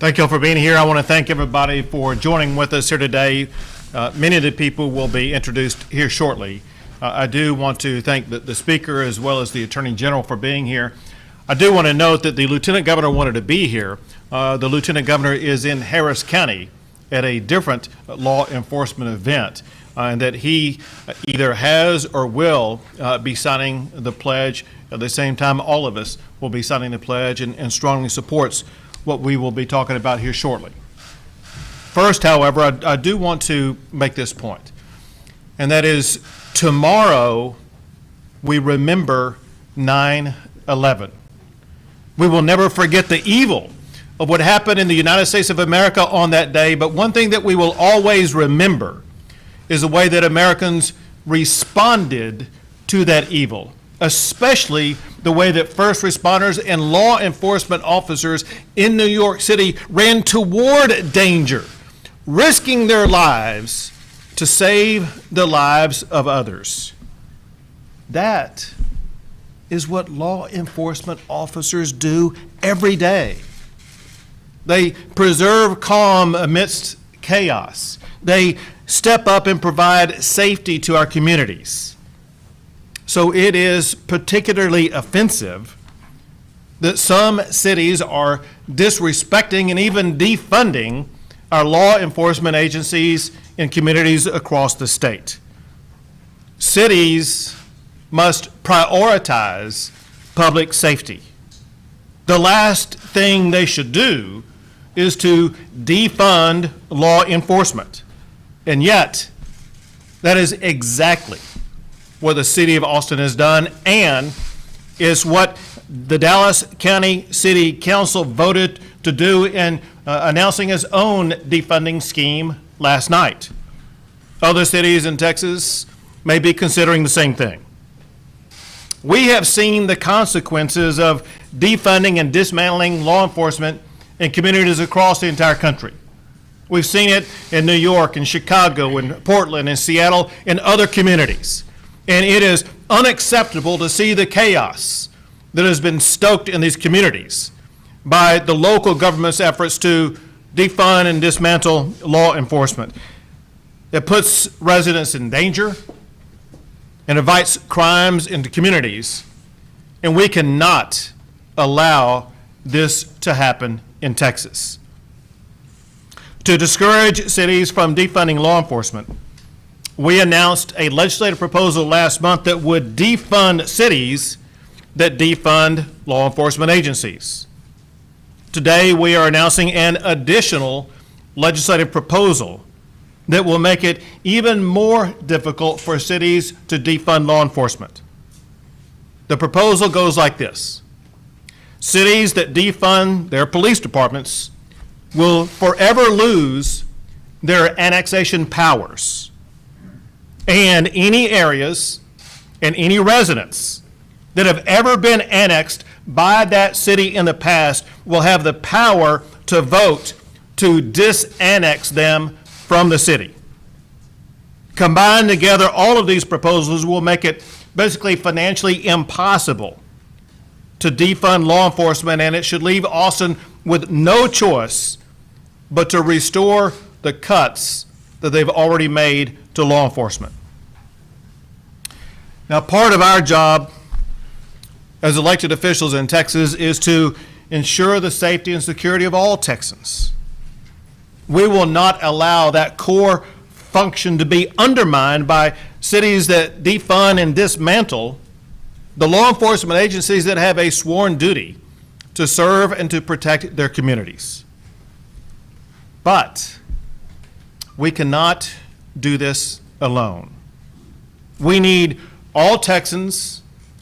Thank you all for being here. I want to thank everybody for joining with us here today. Many of the people will be introduced here shortly. I do want to thank the Speaker as well as the Attorney General for being here. I do want to note that the Lieutenant Governor wanted to be here. The Lieutenant Governor is in Harris County at a different law enforcement event, and that he either has or will be signing the pledge. At the same time, all of us will be signing the pledge and strongly supports what we will be talking about here shortly. First, however, I do want to make this point, and that is tomorrow we remember 9/11. We will never forget the evil of what happened in the United States of America on that day, but one thing that we will always remember is the way that Americans responded to that evil, especially the way that first responders and law enforcement officers in New York City ran toward danger, risking their lives to save the lives of others. That is what law enforcement officers do every day. They preserve calm amidst chaos. They step up and provide safety to our communities. So it is particularly offensive that some cities are disrespecting and even defunding our law enforcement agencies in communities across the state. Cities must prioritize public safety. The last thing they should do is to defund law enforcement. And yet, that is exactly what the city of Austin has done, and is what the Dallas County City Council voted to do in announcing its own defunding scheme last night. Other cities in Texas may be considering the same thing. We have seen the consequences of defunding and dismantling law enforcement in communities across the entire country. We've seen it in New York, in Chicago, in Portland, in Seattle, in other communities. And it is unacceptable to see the chaos that has been stoked in these communities by the local government's efforts to defund and dismantle law enforcement. It puts residents in danger and invites crimes into communities, and we cannot allow this to happen in Texas. To discourage cities from defunding law enforcement, we announced a legislative proposal last month that would defund cities that defund law enforcement agencies. Today, we are announcing an additional legislative proposal that will make it even more difficult for cities to defund law enforcement. The proposal goes like this. Cities that defund their police departments will forever lose their annexation powers, and any areas and any residents that have ever been annexed by that city in the past will have the power to vote to disannex them from the city. Combined together, all of these proposals will make it basically financially impossible to defund law enforcement, and it should leave Austin with no choice but to restore the cuts that they've already made to law enforcement. Now, part of our job as elected officials in Texas is to ensure the safety and security of all Texans. We will not allow that core function to be undermined by cities that defund and dismantle the law enforcement agencies that have a sworn duty to serve and to protect their communities. But we cannot do this alone. We need all Texans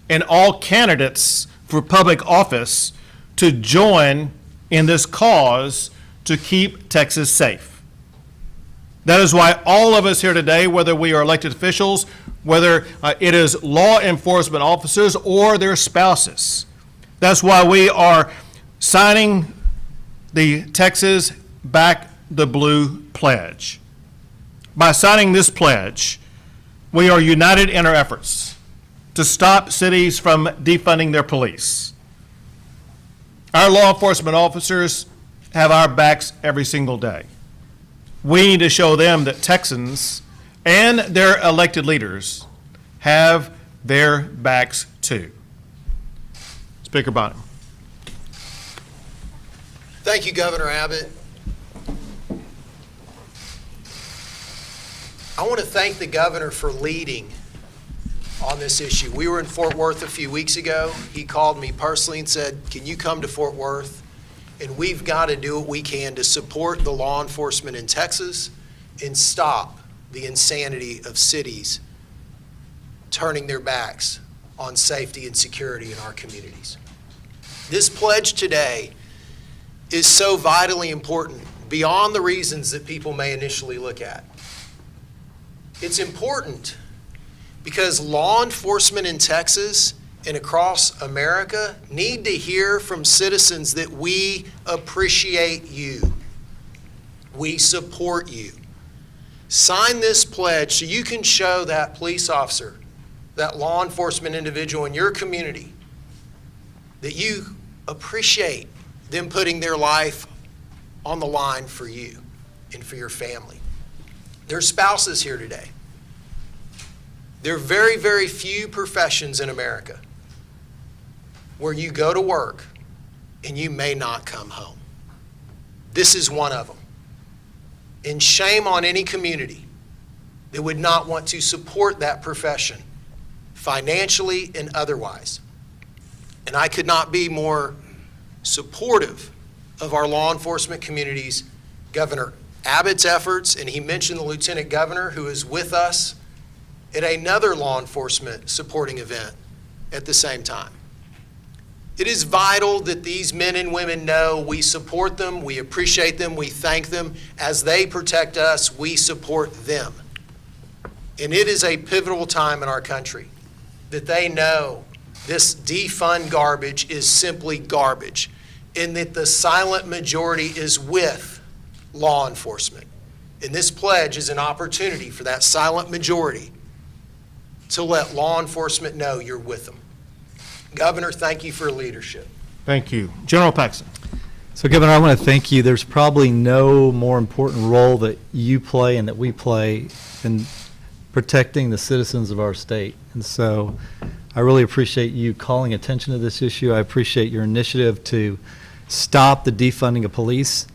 and all candidates for public office to join in this cause to keep Texas safe. That is why all of us here today, whether we are elected officials, whether it is law enforcement officers or their spouses, that's why we are signing the Texas Back the Blue Pledge. By signing this pledge, we are united in our efforts to stop cities from defunding their police. Our law enforcement officers have our backs every single day. We need to show them that Texans and their elected leaders have their backs too. Speaker Bonham. Thank you, Governor Abbott. I want to thank the governor for leading on this issue. We were in Fort Worth a few weeks ago. He called me personally and said, can you come to Fort Worth? And we've got to do what we can to support the law enforcement in Texas and stop the insanity of cities turning their backs on safety and security in our communities. This pledge today is so vitally important beyond the reasons that people may initially look at. It's important because law enforcement in Texas and across America need to hear from citizens that we appreciate you. We support you. Sign this pledge so you can show that police officer, that law enforcement individual in your community, that you appreciate them putting their life on the line for you and for your family. There's spouses here today. There are very, very few professions in America where you go to work and you may not come home. This is one of them. And shame on any community that would not want to support that profession financially and otherwise. And I could not be more supportive of our law enforcement communities, Governor Abbott's efforts, and he mentioned the Lieutenant Governor who is with us at another law enforcement supporting event at the same time. It is vital that these men and women know we support them, we appreciate them, we thank them. As they protect us, we support them. And it is a pivotal time in our country that they know this defund garbage is simply garbage, and that the silent majority is with law enforcement. And this pledge is an opportunity for that silent majority to let law enforcement know you're with them. Governor, thank you for your leadership. Thank you. General Paxton. So, Governor, I want to thank you. There's probably no more important role that you play and that we play in protecting the citizens of our state. And so I really appreciate you calling attention to this issue. I appreciate your initiative to stop the defunding of police.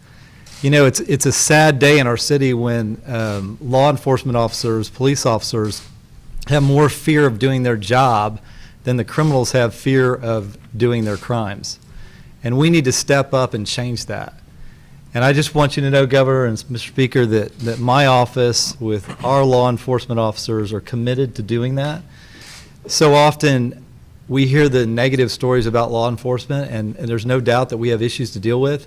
You know, it's a sad day in our city when law enforcement officers, police officers, have more fear of doing their job than the criminals have fear of doing their crimes. And we need to step up and change that. And I just want you to know, Governor and Mr. Speaker, that my office with our law enforcement officers are committed to doing that. So often we hear the negative stories about law enforcement, and there's no doubt that we have issues to deal with,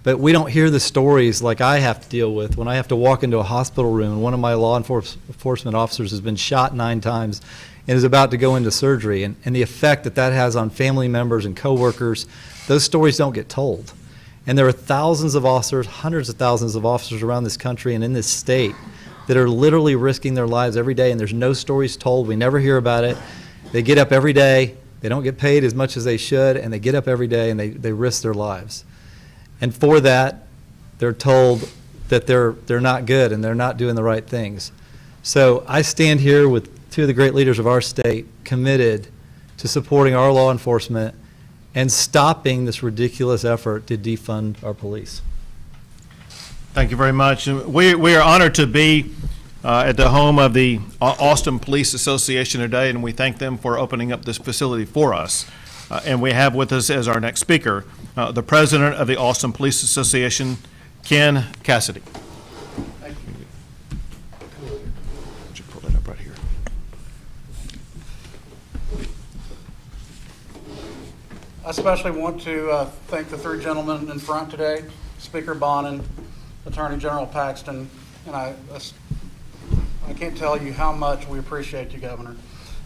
but we don't hear the stories like I have to deal with when I have to walk into a hospital room and one of my law enforcement officers has been shot 9 times and is about to go into surgery, and the effect that that has on family members and coworkers. Those stories don't get told. And there are thousands of officers, hundreds of thousands of officers around this country and in this state that are literally risking their lives every day, and there's no stories told. We never hear about it. They get up every day. They don't get paid as much as they should, and they get up every day and they risk their lives. And for that, they're told that they're not good and they're not doing the right things. So I stand here with 2 of the great leaders of our state committed to supporting our law enforcement and stopping this ridiculous effort to defund our police. Thank you very much. We are honored to be at the home of the Austin Police Association today, and we thank them for opening up this facility for us. And we have with us as our next speaker, the president of the Austin Police Association, Ken Cassidy. Thank you. Would you pull that up right here? I especially want to thank the 3 gentlemen in front today, Speaker Bonin, Attorney General Paxton, and I can't tell you how much we appreciate you, Governor.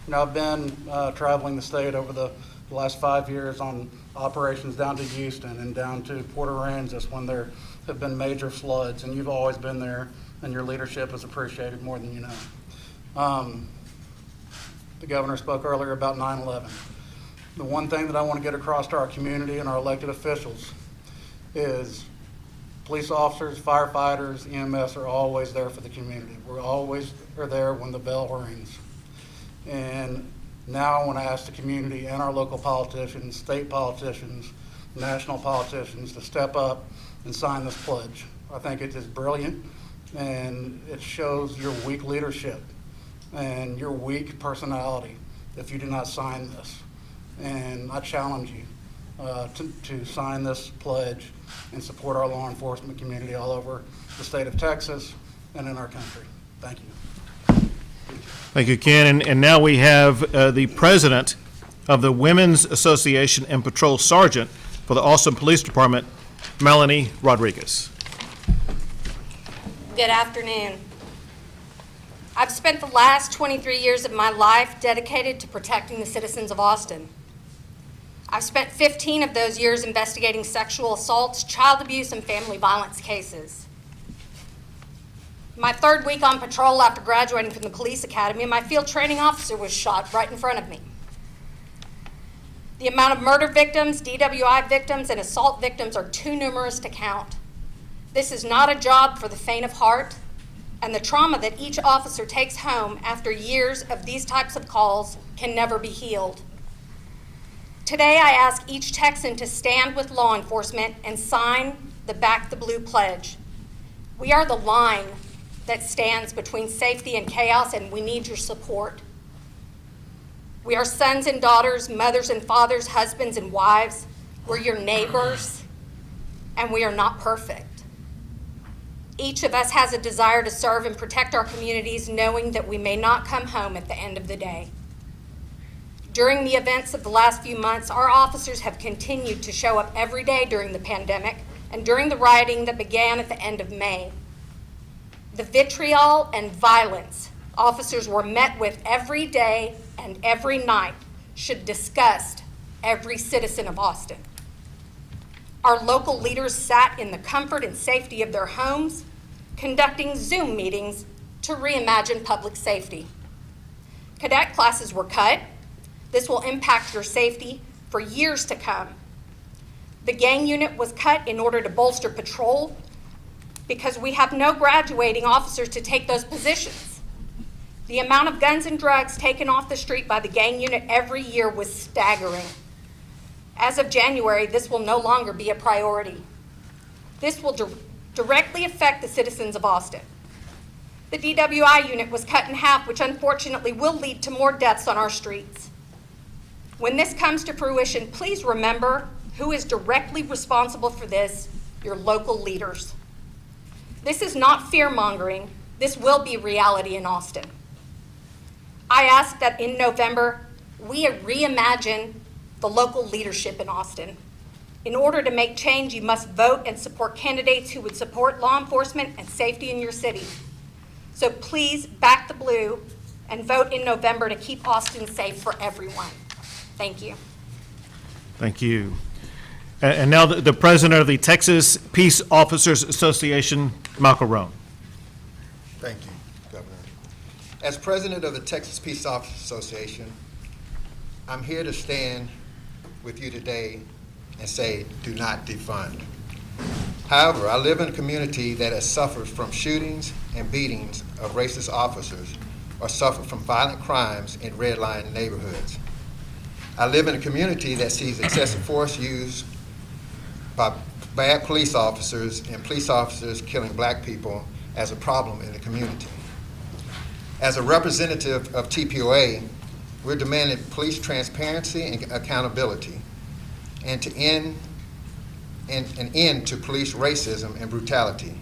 You know, I've been traveling the state over the last 5 years on operations down to Houston and down to Port Aransas when there have been major floods, and you've always been there, and your leadership is appreciated more than you know. The governor spoke earlier about 9/11. The one thing that I want to get across to our community and our elected officials is Police officers, firefighters, EMS are always there for the community. We're always are there when the bell rings. And now when I ask the community and our local politicians, state politicians, national politicians to step up and sign this pledge, I think it is brilliant, and it shows your weak leadership and your weak personality if you do not sign this. And I challenge you to sign this pledge and support our law enforcement community all over the state of Texas and in our country. Thank you. Thank you, Ken. And now we have the president of the Women's Association and Patrol Sergeant for the Austin Police Department, Melanie Rodriguez. Good afternoon. I've spent the last 23 years of my life dedicated to protecting the citizens of Austin. I've spent 15 of those years investigating sexual assaults, child abuse, and family violence cases. My third week on patrol after graduating from the police academy, my field training officer was shot right in front of me. The amount of murder victims, DWI victims, and assault victims are too numerous to count. This is not a job for the faint of heart, and the trauma that each officer takes home after years of these types of calls can never be healed. Today, I ask each Texan to stand with law enforcement and sign the Back the Blue pledge. We are the line that stands between safety and chaos, and we need your support. We are sons and daughters, mothers and fathers, husbands and wives. We're your neighbors, and we are not perfect. Each of us has a desire to serve and protect our communities, knowing that we may not come home at the end of the day. During the events of the last few months, our officers have continued to show up every day during the pandemic and during the rioting that began at the end of May. The vitriol and violence officers were met with every day and every night should disgust every citizen of Austin. Our local leaders sat in the comfort and safety of their homes, conducting Zoom meetings to reimagine public safety. Cadet classes were cut. This will impact your safety for years to come. The gang unit was cut in order to bolster patrol because we have no graduating officers to take those positions. The amount of guns and drugs taken off the street by the gang unit every year was staggering. As of January, this will no longer be a priority. This will directly affect the citizens of Austin. The DWI unit was cut in half, which unfortunately will lead to more deaths on our streets. When this comes to fruition, please remember who is directly responsible for this: your local leaders. This is not fear-mongering. This will be reality in Austin. I ask that in November, we reimagine the local leadership in Austin. In order to make change, you must vote and support candidates who would support law enforcement and safety in your city. So please back the blue and vote in November to keep Austin safe for everyone. Thank you. Thank you. And now the president of the Texas Peace Officers Association, Michael Roan. Thank you, Governor. As president of the Texas Peace Officers Association, I'm here to stand with you today and say, do not defund. However, I live in a community that has suffered from shootings and beatings of racist officers or suffered from violent crimes in red-line neighborhoods. I live in a community that sees excessive force used by bad police officers and police officers killing black people as a problem in the community. As a representative of TPOA, we're demanding police transparency and accountability, and to an end to police racism and brutality.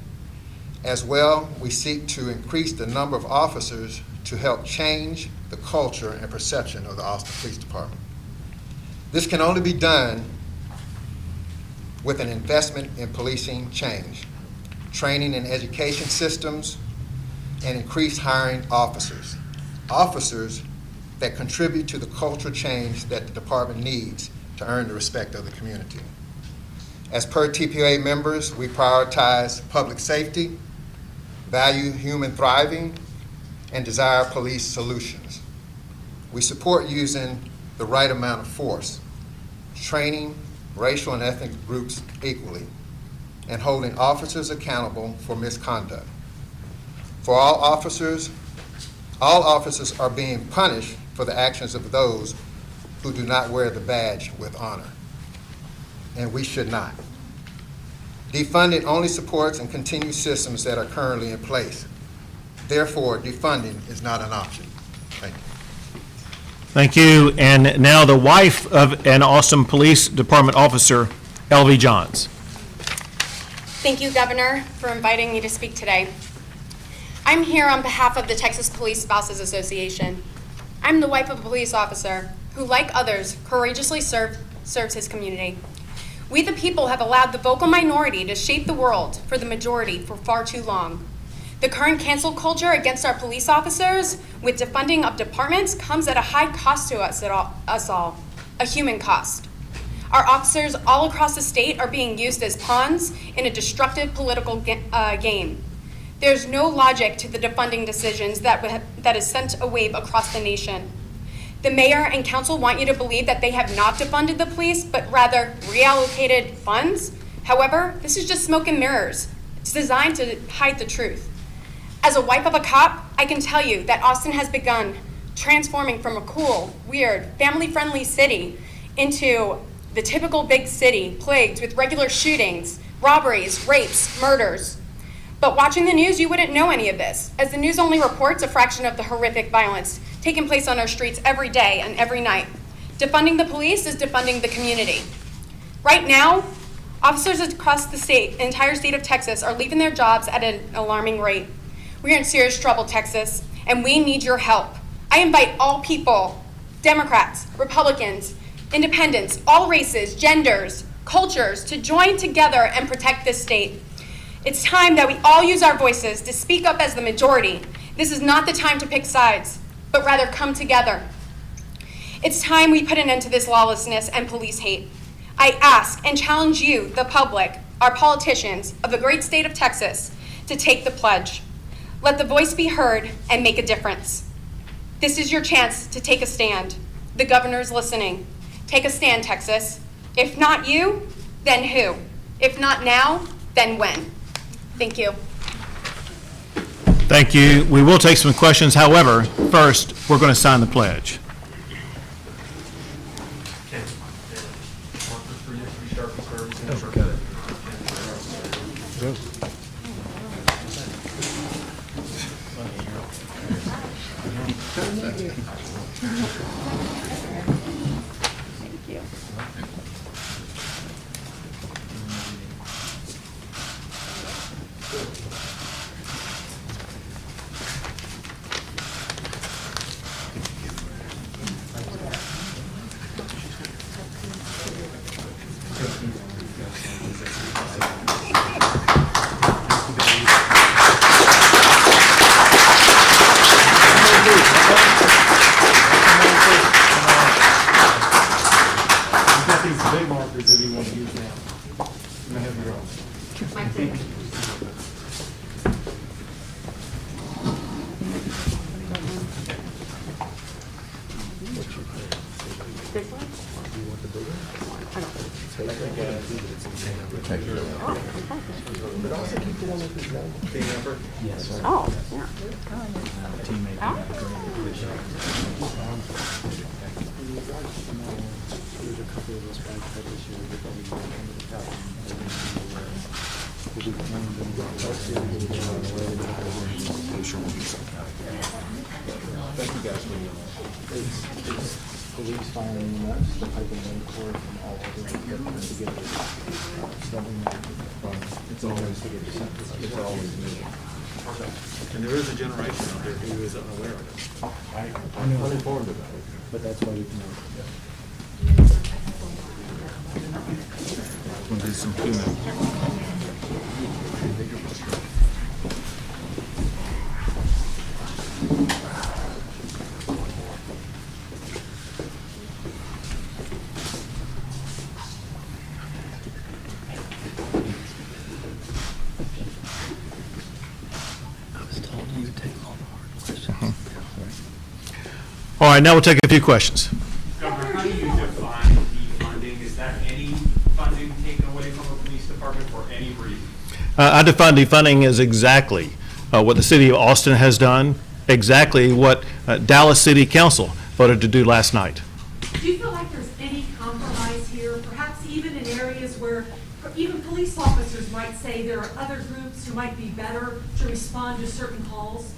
As well, we seek to increase the number of officers to help change the culture and perception of the Austin Police Department. This can only be done with an investment in policing change, training and education systems, and increased hiring officers. Officers that contribute to the cultural change that the department needs to earn the respect of the community. As per TPOA members, we prioritize public safety, value human thriving, and desire police solutions. We support using the right amount of force, training racial and ethnic groups equally, and holding officers accountable for misconduct. For all officers are being punished for the actions of those who do not wear the badge with honor, and we should not. Defunding only supports and continues systems that are currently in place. Therefore, defunding is not an option. Thank you. Thank you. And now the wife of an awesome police department officer, L.V. Johns. Thank you, Governor, for inviting me to speak today. I'm here on behalf of the Texas Police Spouses Association. I'm the wife of a police officer who, like others, courageously serves his community. We the people have allowed the vocal minority to shape the world for the majority for far too long. The current cancel culture against our police officers with defunding of departments comes at a high cost to us all, a human cost. Our officers all across the state are being used as pawns in a destructive political game. There's no logic to the defunding decisions that has sent a wave across the nation. The mayor and council want you to believe that they have not defunded the police, but rather reallocated funds. However, this is just smoke and mirrors. It's designed to hide the truth. As a wife of a cop, I can tell you that Austin has begun transforming from a cool, weird, family-friendly city into the typical big city plagued with regular shootings, robberies, rapes, murders. But watching the news, you wouldn't know any of this, as the news only reports a fraction of the horrific violence taking place on our streets every day and every night. Defunding the police is defunding the community. Right now, officers across the entire state of Texas are leaving their jobs at an alarming rate. We're in serious trouble, Texas, and we need your help. I invite all people, Democrats, Republicans, independents, all races, genders, cultures, to join together and protect this state. It's time that we all use our voices to speak up as the majority. This is not the time to pick sides, but rather come together. It's time we put an end to this lawlessness and police hate. I ask and challenge you, the public, our politicians of the great state of Texas, to take the pledge. Let the voice be heard and make a difference. This is your chance to take a stand. The governor's listening. Take a stand, Texas. If not you, then who? If not now, then when? Thank you. Thank you. We will take some questions. However, first, we're going to sign the pledge. Police firing us, the pipe and core from all over the government to get it. It's always to get the it's always new. And there is a generation out there who is unaware of it. I'm uninformed about it, but that's why we can. We'll do some Q&A. All right, now we'll take a few questions. Governor, how do you define defunding? Is that any funding taken away from a police department for any reason. I define defunding as exactly what the city of Austin has done, exactly what Dallas City Council voted to do last night. Do you feel like there's any compromise here, perhaps even in areas where even police officers might say there are other groups who might be better to respond to certain calls?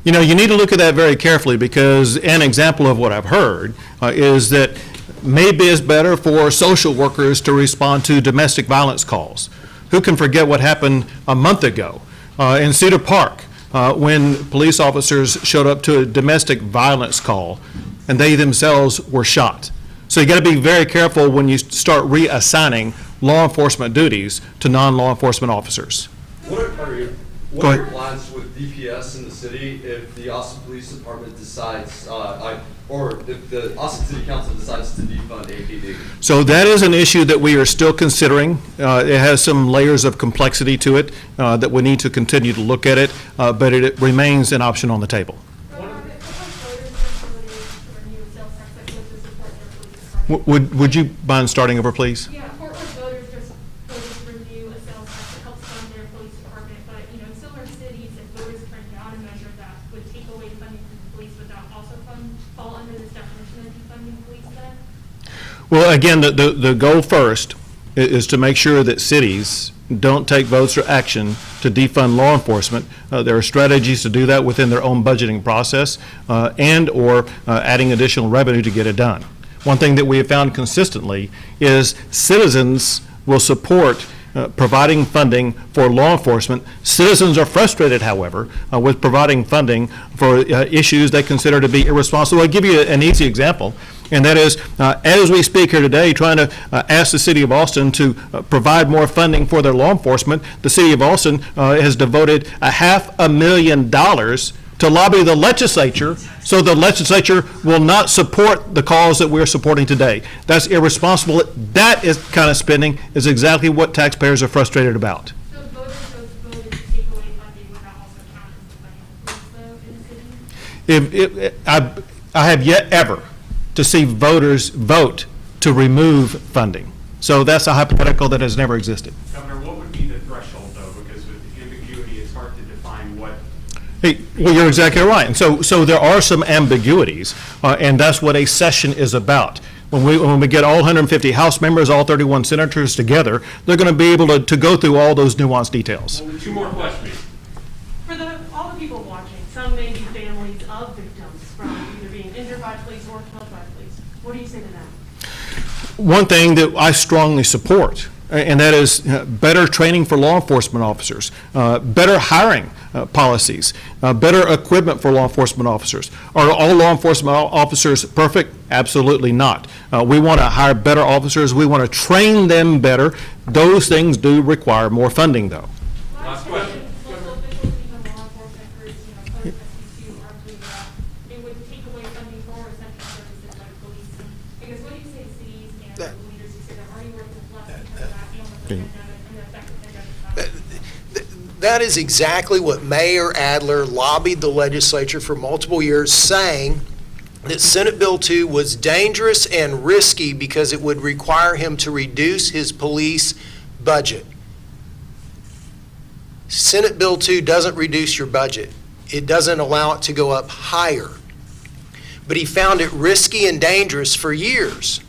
You know, you need to look at that very carefully, because an example of what I've heard is that maybe it's better for social workers to respond to domestic violence calls. Who can forget what happened a month ago in Cedar Park when police officers showed up to a domestic violence call and they themselves were shot? So you got to be very careful when you start reassigning law enforcement duties to non-law enforcement officers. What are your plans with DPS in the city if the Austin Police Department decides, or if the Austin City Council decides to defund APD? So that is an issue that we are still considering. It has some layers of complexity to it that we need to continue to look at it, but it remains an option on the table. Would you mind starting over, please? Yeah, Fort Worth voters just voted to renew a sales tax that helps fund their police department, but, you know, in similar cities, if voters turned down a measure that would take away funding from the police, would that also fall under this definition of defunding police then? Well, again, the goal first is to make sure that cities don't take votes or action to defund law enforcement. There are strategies to do that within their own budgeting process and/or adding additional revenue to get it done. One thing that we have found consistently is citizens will support providing funding for law enforcement. Citizens are frustrated, however, with providing funding for issues they consider to be irresponsible. I'll give you an easy example, and that is, as we speak here today, trying to ask the city of Austin to provide more funding for their law enforcement, the city of Austin has devoted $500,000 to lobby the legislature so the legislature will not support the cause that we're supporting today. That's irresponsible. That is kind of spending is exactly what taxpayers are frustrated about. So voters voted to take away funding without also counting the funding in the city? I have yet ever to see voters vote to remove funding. So that's a hypothetical that has never existed. Governor, what would be the threshold, though? Because with ambiguity, it's hard to define what. Hey, well, you're exactly right. And so there are some ambiguities, and that's what a session is about. When we get all 150 House members, all 31 senators together, they're going to be able to go through all those nuanced details. Two more questions. For all the people watching, some may be families of victims from either being injured by police or killed by police. What do you say to them? One thing that I strongly support, and that is better training for law enforcement officers, better hiring policies, better equipment for law enforcement officers. Are all law enforcement officers perfect? Absolutely not. We want to hire better officers. We want to train them better. Those things do require more funding, though. Last question. Local officials, even law enforcement groups, post-SEC are believing that it would take away funding for essential services like policing. Because what do you say to cities and the leaders who say they're already working less because of that and the pandemic and the effect of pandemic? That is exactly what Mayor Adler lobbied the legislature for multiple years, saying that Senate Bill 2 was dangerous and risky because it would require him to reduce his police budget. Senate Bill 2 doesn't reduce your budget. It doesn't allow it to go up higher. But he found it risky and dangerous for years.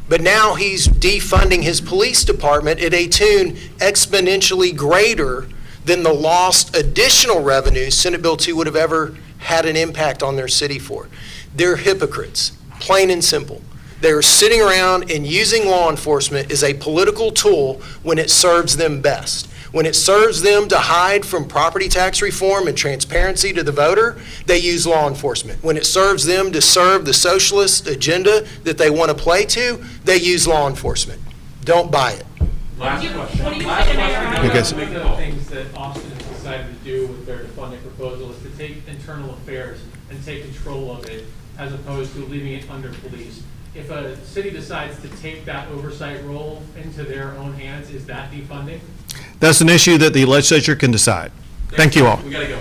But now he's defunding his police department at a tune exponentially greater than the lost additional revenues Senate Bill 2 would have ever had an impact on their city for. They're hypocrites, plain and simple. They're sitting around and using law enforcement as a political tool when it serves them best. When it serves them to hide from property tax reform and transparency to the voter, they use law enforcement. When it serves them to serve the socialist agenda that they want to play to, they use law enforcement. Don't buy it. Last question. What do you Last say to question. Mayor? Because- One of the things that Austin has decided to do with their funding proposal is to take internal affairs and take control of it as opposed to leaving it under police. If a city decides to take that oversight role into their own hands, is that defunding? That's an issue that the legislature can decide. Thank you all. We gotta go.